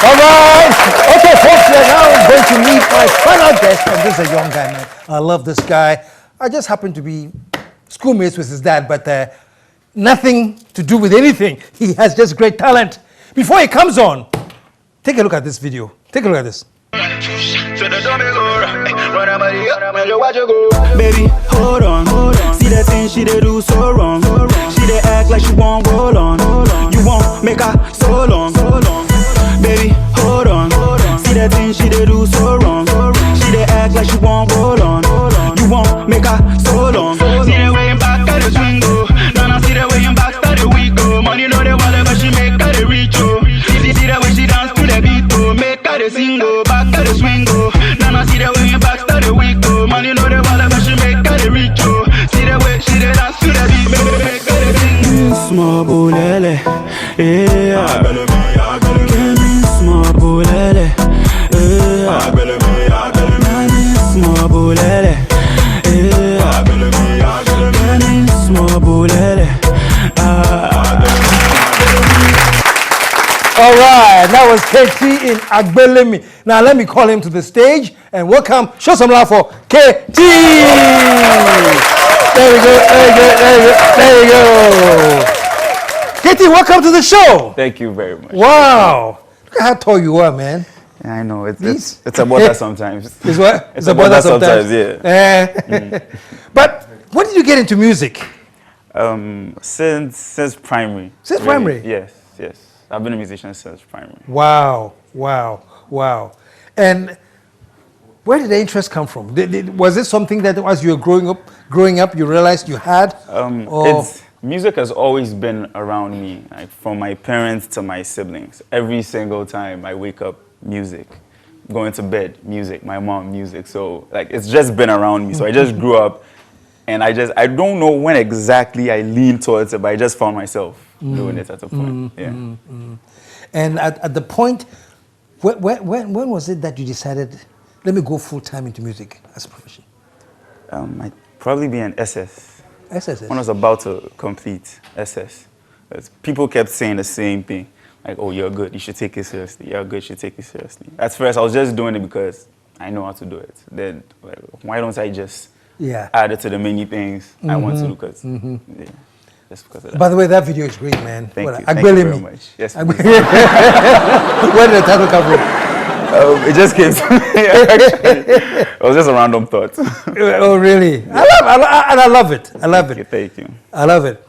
All right. Okay, folks, we are now going to meet my final guest, and this is a young guy, man. I love this guy. I just happen to be schoolmates with his dad, but nothing to do with anything. He has just great talent. Before he comes on, take a look at this video. Take a look at this. Baby, hold on. See that thing she dey do so wrong. She dey act like she won't roll on. You won't make her so long. Baby, hold on. See that thing she dey do so wrong. She dey act like she won't roll on. You won't make her so long. See the way in back at the swing go. Now see the way in back at the week go. Money know the wallet but she make her the reach oh. See the way she dance to the beat oh. Make her the single back at the swing go. Now see the way in back at the week go. Money know the wallet but she make her the reach oh. See the way she dance to the beat make her the single. Small bulele, yeah. Small bulele, yeah. Small bulele, yeah. Small bulele, All right, that was Kay T in Agbelemi. Now let me call him to the stage and welcome, show some love for Kay T. There we go, there you go. Kay T, welcome to the show. Thank you very much. Wow, look at how tall you are, man. I know, it's about that sometimes. It's what? It's about that sometimes, yeah. But when did you get into music? Since primary. Since really. primary? Yes. I've been a musician since primary. Wow. And where did the interest come from? Was it something that as you were growing up, you realized you had? Music has always been around me, like from my parents to my siblings. Every single time I wake up, music. Going to bed, music. My mom, music. So like it's just been around me. So I just grew up, and I don't know when exactly I leaned towards it, but I just found myself doing it at a point. And at the point, when was it that you decided, let me go full time into music as a profession? I'd probably be an SS. SSS? When I was about to complete SS. People kept saying the same thing. Like, oh, you're good, you should take it seriously. You're good, you should take it seriously. At first, I was just doing it because I know how to do it. Then, like, why don't I just add it to the many things I want to do? Because, just because of that. By the way, that video is great, man. Thank you very much. Yes, Where did the title come from? It just came to me, actually. It was just a random thought. Oh, really? Yeah. I love it. Thank you. I love it.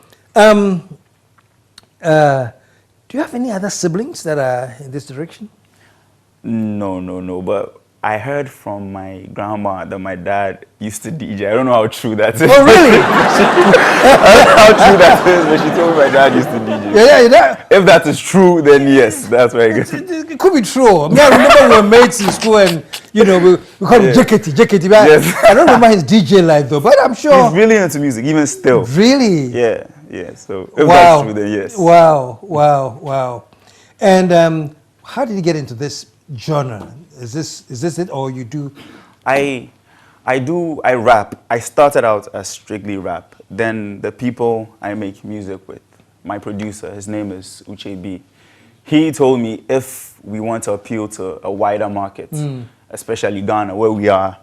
Do you have any other siblings that are in this direction? No. But I heard from my grandma that my dad used to DJ. I don't know how true that is. Oh, really? I don't know how true that is, but she told me my dad used to DJ. Yeah. If that is true, then yes, that's where I get it could be true. I mean, I remember we were mates in school and, we called him JKT. Yes. I don't remember his DJ life though, but I'm sure. He's really into music, even still. Really? Yeah. So if that's true, then yes. Wow. And how did you get into this genre? Is this it, or you do? I rap. I started out as strictly rap. Then the people I make music with, my producer, his name is Uche B. He told me if we want to appeal to a wider market, especially Ghana, where we are,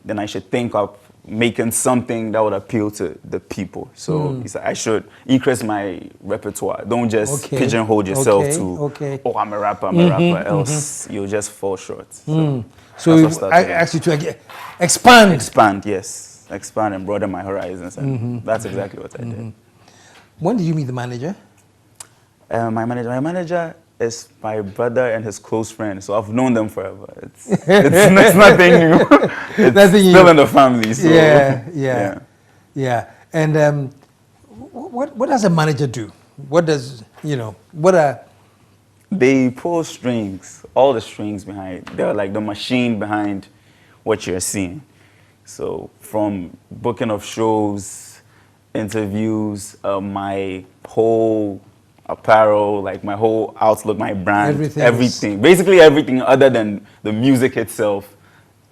then I should think of making something that would appeal to the people. So he said I should increase my repertoire. Don't just pigeonhole yourself oh, I'm a rapper, else you'll just fall short. So I asked you to expand. Expand and broaden my horizons, and that's exactly what I did. When did you meet the manager? My manager is my brother and his close friend, so I've known them forever. It's nothing new. It's nothing still new. in the family. So, yeah. And what does a manager do? What does what are they pull strings, all the strings behind. They're like the machine behind what you're seeing. So from booking of shows, interviews, my whole apparel, like my whole outlook, my brand, everything. Basically everything other than the music itself,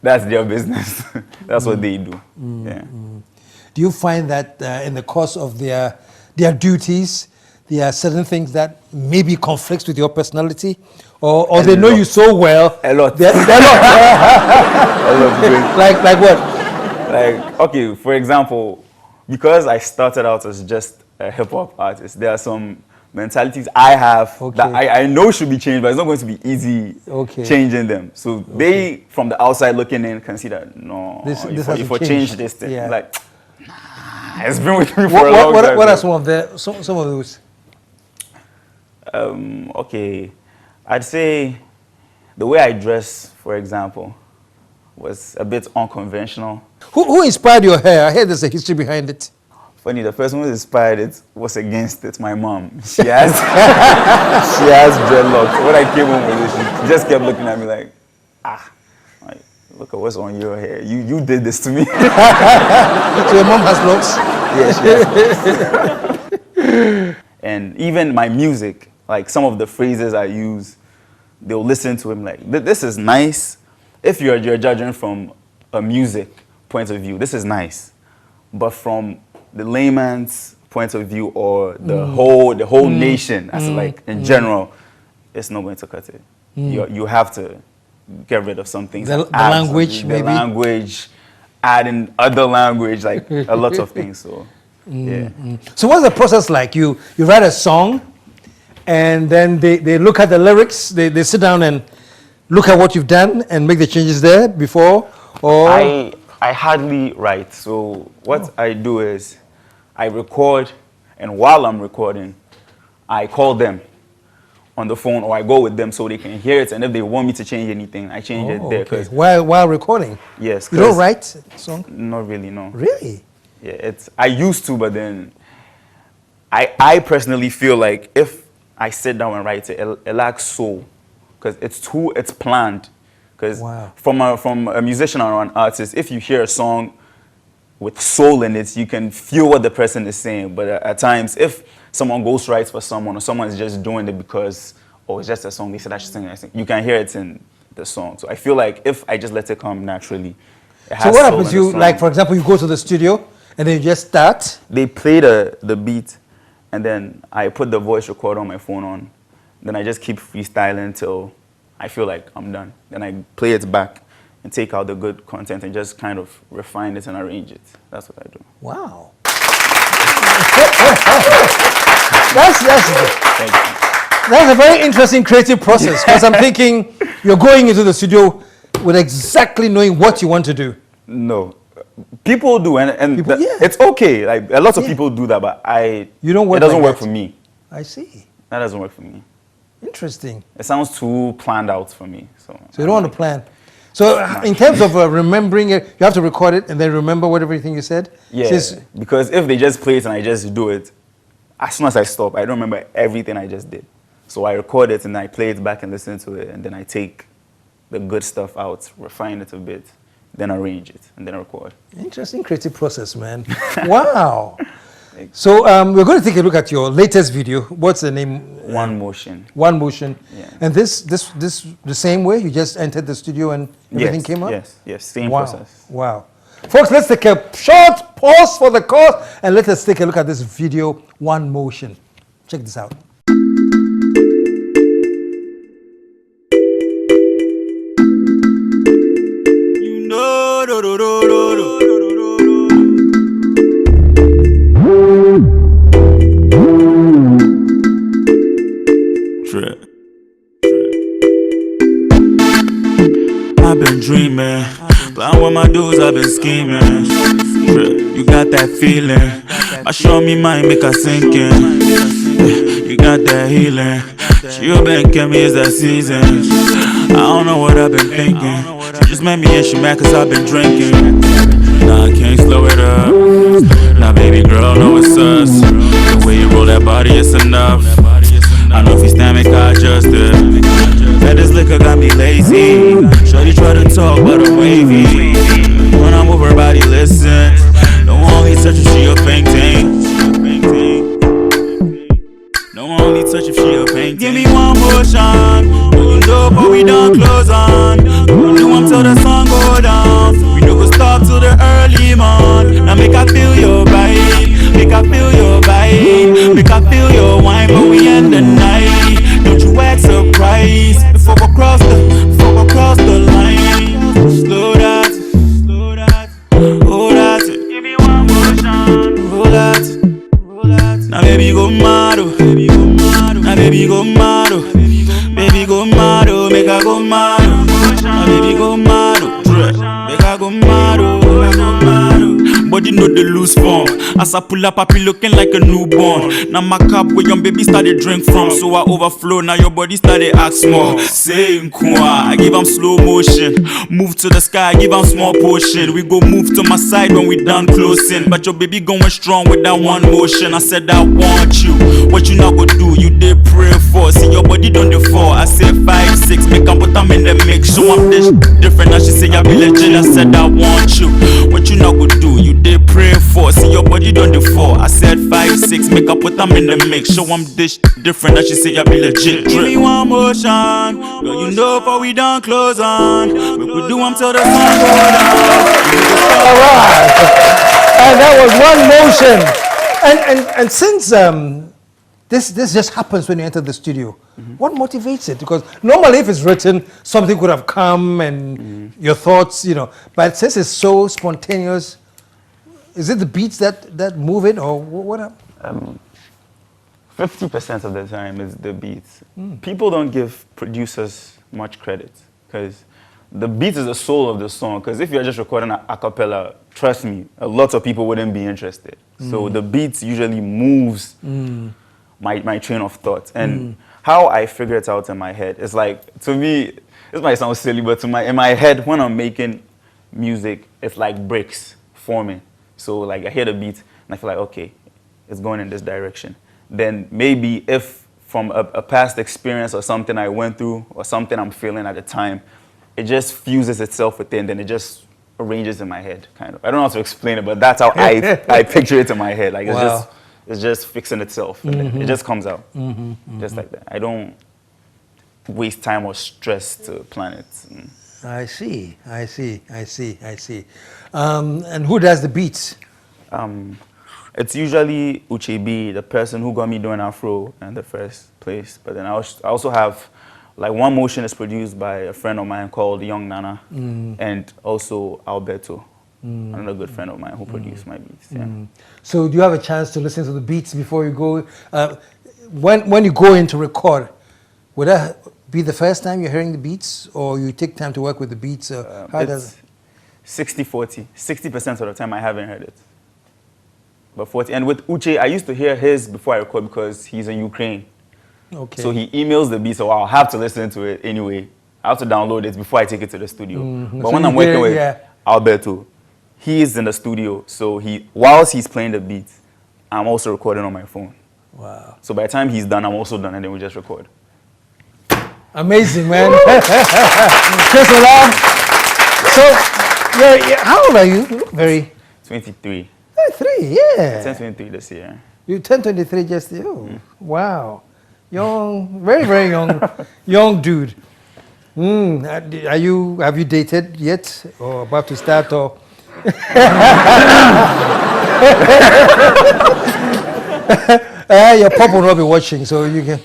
that's their business. That's what they do. Do you find that in the course of their duties, there are certain things that maybe conflicts with your personality, or they know you so well. A lot. They're not. A lot. Like what? Like, okay, for example, because I started out as just a hip hop artist, there are some mentalities I have that I know should be changed, but it's not going to be easy changing them. So they, from the outside looking in, can see that, no, this if I change this thing, like, nah, it's been with me for a long time. What are some of those? Okay, I'd say the way I dress, for example, was a bit unconventional. Who inspired your hair? I heard there's a history behind it. Funny, the person who inspired it was against it, my mom. She has she has dreadlocks. When I came home with it, she just kept looking at me like, look at what's on your hair. You did this to me. So your mom has locks? Yeah, she has. And even my music, like some of the phrases I use, they'll listen to him like, this is nice. If you're judging from a music point of view, this is nice. But from the layman's point of view, or the whole nation, as like in general, it's not going to cut it. You have to get rid of some things. The language, maybe. The language, add in other language, like a lot of things. So, yeah. So what's the process like? You write a song, and then they look at the lyrics. They sit down and look at what you've done and make the changes there before, or I hardly write. So what I do is I record, and while I'm recording, I call them on the phone, or I go with them so they can hear it. And if they want me to change anything, I change it there. Okay. While recording? Yes. You don't write song? Not really, no. Really? Yeah, I used to, but then I personally feel like if I sit down and write it lacks soul, because it's planned. Because from a musician or an artist, if you hear a song with soul in it, you can feel what the person is saying. But at times, if someone ghostwrites for someone, or someone is just doing it because, it's just a song, they said I should sing, you can hear it in the song. So I feel like if I just let it come naturally, it has. So what happens? You, like, for example, you go to the studio and then you just start? They play the beat, and then I put the voice recorder on my phone on. Then I just keep freestyling till I feel like I'm done. Then I play it back and take out the good content and just kind of refine it and arrange it. That's what I do. Wow. That's a very interesting creative process, because I'm thinking you're going into the studio with exactly knowing what you want to do. No. People do, and people, it's okay. Like, a lot of people do that, but you don't work it doesn't like work that. for me. I see. That doesn't work for me. Interesting. It sounds too planned out for me. So you don't want to plan. So in terms of remembering it, you have to record it and then remember everything you said? Yeah, because if they just play it and I just do it, as soon as I stop, I don't remember everything I just did. So I record it and I play it back and listen to it, and then I take the good stuff out, refine it a bit, then arrange it, and then record. Interesting creative process, man. Wow. So we're going to take a look at your latest video. What's the name? One Motion. One Motion. Yeah. And this the same way? You just entered the studio and everything came up? Yes, same process. Wow. Folks, let's take a short pause for the cause and let us take a look at this video, One Motion. Check this out. You know, do, do, do, do, do. I've been dreaming, plan with my dudes, I've been scheming. You got that feeling, I show me mine, make her sink in. You got that healing, you been killing me, it's that season. I don't know what I've been thinking, she just met me and she mad cause I've been drinking. Nah, I can't slow it up, nah baby girl, no it's us. The way you roll that body, it's enough. I know if you stand, make I adjust it. That this liquor got me lazy. Shorty try to talk, but I'm wavy. When I'm with her body, listen. No only touch if she a painting. No only touch if she a painting. Give me one more shot. We dope, but we don't close on. We do them till the sun go down. We no go stop till the early morn. Now make I feel your vibe. Make I feel your vibe. Make I feel your wine, but we end the night. Don't you act surprised. make I go mad, my baby go mad, make I go mad, but you know the loose form. As I pull up, I be looking like a newborn. Now my cup where young baby started drink from, so I overflow. Now your body started act more. Saying I give 'em slow motion. Move to the sky, give 'em small portion. We go move to my side when we done closing. But your baby going strong with that one motion. I said I want you. What you not gonna do? You did pray for. See your body done the fall. I said 5, 6, make 'em put 'em in the mix. Show 'em this different. Now she say I be legit. I said I want you. What you not gonna do? You did pray for. See your body done the fall. I said 5, 6, make 'em put 'em in the mix. Show 'em this different. Now she say I be legit. Give me one motion. Girl, you know before we done close on. We could do 'em till the sun go down. All right. And that was one motion. And since this just happens when you enter the studio, what motivates it? Because normally if it's written, something could have come and your thoughts, you know. But since it's so spontaneous, is it the beats that move it, or what? 50% of the time is the beats. People don't give producers much credit because the beat is the soul of the song. Because if you're just recording a cappella, trust me, a lot of people wouldn't be interested. So the beats usually moves my train of thought. And how I figure it out in my head is like, to me, this might sound silly, but in my head, when I'm making music, it's like bricks forming. So like I hear the beat and I feel like, okay, it's going in this direction. Then maybe if from a past experience or something I went through or something I'm feeling at the time, it just fuses itself within, then it just arranges in my head, kind of. I don't know how to explain it, but that's how I picture it in my head. Like it's just fixing itself, and then it just comes out, just like that. I don't waste time or stress to plan it. I see. And who does the beats? It's usually Uche, the person who got me doing Afro in the first place. But then I also have, like, one motion is produced by a friend of mine called Young Nana, and also Alberto, another good friend of mine who produced my beats. Yeah. So do you have a chance to listen to the beats before you go? When you go in to record, would that be the first time you're hearing the beats, or you take time to work with the beats? How does it? 60-40. 60% of the time I haven't heard it. But 40. And with Uche, I used to hear his before I record because he's in Ukraine. Okay. So he emails the beat, so I'll have to listen to it anyway. I have to download it before I take it to the studio. But So when you I'm working hear- with yeah. Alberto, he is in the studio. So whilst he's playing the beat, I'm also recording on my phone. Wow. So by the time he's done, I'm also done, and then we just record. Amazing, man. Chris Olam. So, how old are you? You look very... 23. 23, yeah. 23 this year. You turned 23 just... Oh, wow. Young, very, very young dude. Have you dated yet? Or about to start, or... Your pop will not be watching, so you can...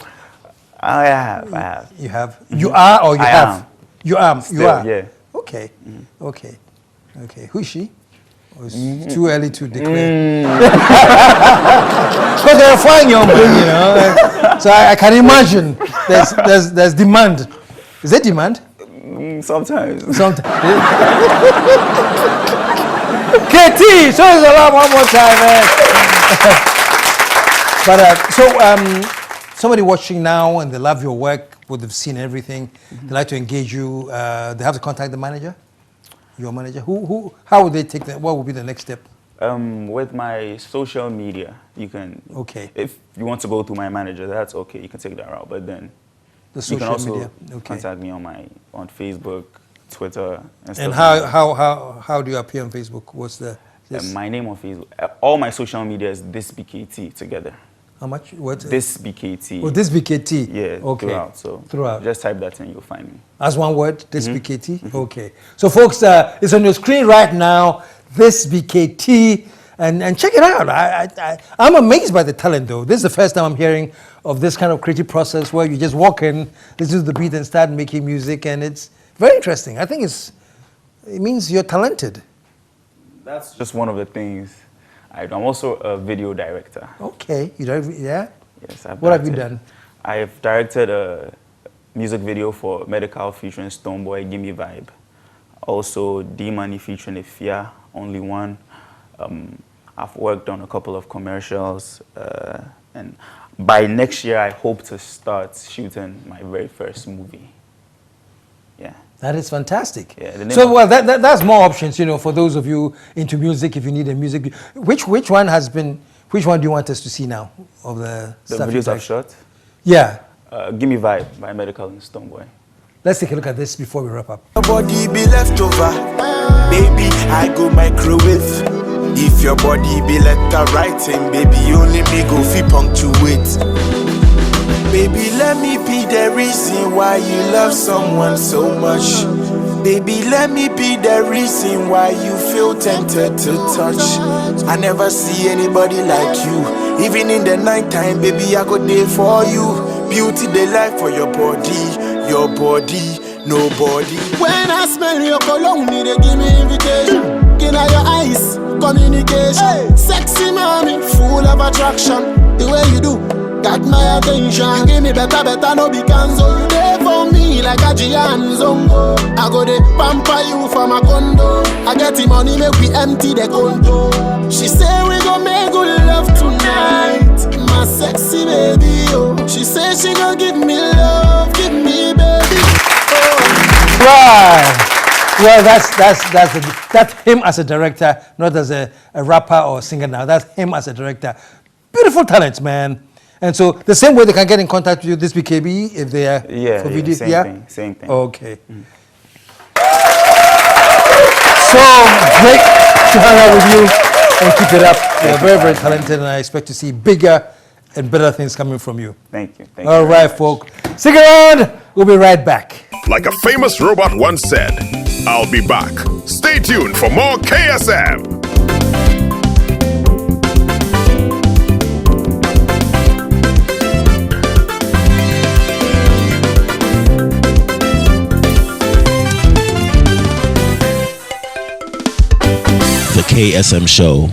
I have. You have? You are, or you I have? am. You are. Still, you are. yeah. Okay. Okay. Who is she? Or it's too early to declare. Because they're a fine young man, you know. So I can imagine there's demand. Is there demand? Sometimes. Kay T, show us alarm one more time, man. But somebody watching now and they love your work, would have seen everything. They like to engage you. They have to contact the manager, your manager. How would they take that? What would be the next step? With my social media, you can. Okay. If you want to go through my manager, that's okay. You can take that route. But then The you can social also media. Okay. contact me on Facebook, Twitter, and stuff. And like that. how do you appear on Facebook? What's the My name on Facebook. All my social media is this BKT together. how much? What? This BKT. Oh, this BKT. Yeah. Okay. Throughout. So Throughout. just type that in, you'll find me. As one word, this BKT? Okay. So folks, it's on your screen right now, this BKT, and check it out. I'm amazed by the talent though. This is the first time I'm hearing of this kind of creative process where you just walk in, listen to the beat and start making music, and it's very interesting. I think it means you're talented. That's just one of the things I do. I'm also a video director. Okay. You don't, yeah? Yes, What have you done? I've directed music video for Medical featuring Stoneboy, Gimme Vibe. Also, D-Money featuring Ifya, Only One. I've worked on a couple of commercials. And by next year, I hope to start shooting my very first movie. Yeah. That is fantastic. Yeah, so, well, that's more options, you know, for those of you into music, if you need a music. Which one has been, which one do you want us to see now of the stuff videos I've shot? Yeah. Gimme Vibe by Medical and Stoneboy. Let's take a look at this before we wrap up. Your body be left over, baby, I go microwave. If your body be letter writing, baby, only me go fi punctuate. Baby, let me be the reason why you love someone so much. Baby, let me be the reason why you feel tempted to touch. I never see anybody like you. Even in the night time, baby, I go there for you. Beauty, they like for your body, nobody. When I smell your cologne, they give me invitation. In your eyes, communication. Hey. Sexy mommy, full of attraction. The way you do, got my attention. You give me better, no be cancel. You there for me like a Gian Zongo. I go to pamper you for my condo. I get the money, make we empty the condo. She say we gon' make good love tonight. My sexy baby, oh. She say she gon' give me love, give me baby. Oh. Right. Well, that's him as a director, not as a rapper or singer now. That's him as a director. Beautiful talent, man. And so the same way they can get in contact with you, this BKB, if they are for video. Same thing. Okay. So great to hang out with you and keep it up. You're very, very talented, and I expect to see bigger and better things coming from you. Thank you. All right, folks. Stick around. We'll be right back. Like a famous robot once said, I'll be back. Stay tuned for more KSM. The KSM Show